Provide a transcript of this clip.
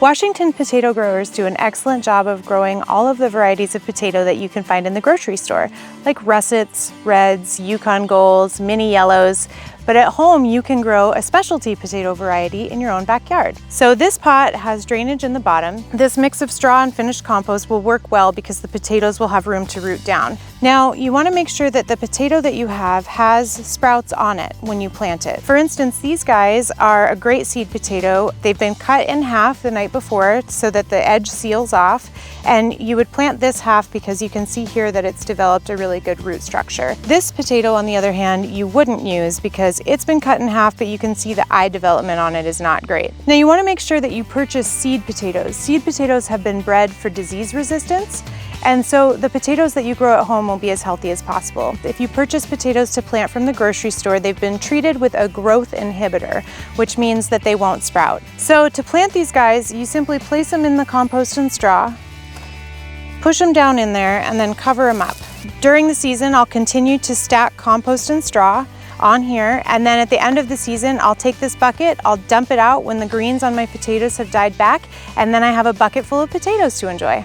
Washington potato growers do an excellent job of growing all of the varieties of potato that you can find in the grocery store, like russets, reds, Yukon Golds, mini yellows. But at home, you can grow a specialty potato variety in your own backyard. So this pot has drainage in the bottom. This mix of straw and finished compost will work well because the potatoes will have room to root down. Now, you want to make sure that the potato that you have has sprouts on it when you plant it. For instance, these guys are a great seed potato. They've been cut in half the night before so that the edge seals off. And you would plant this half because you can see here that it's developed a really good root structure. This potato, on the other hand, you wouldn't use because it's been cut in half, but you can see the eye development on it is not great. Now you want to make sure that you purchase seed potatoes. Seed potatoes have been bred for disease resistance, and so the potatoes that you grow at home will be as healthy as possible. If you purchase potatoes to plant from the grocery store, they've been treated with a growth inhibitor, which means that they won't sprout. So to plant these guys, you simply place them in the compost and straw, push them down in there, and then cover them up. During the season, I'll continue to stack compost and straw on here, and then at the end of the season, I'll take this bucket, I'll dump it out when the greens on my potatoes have died back, and then I have a bucket full of potatoes to enjoy.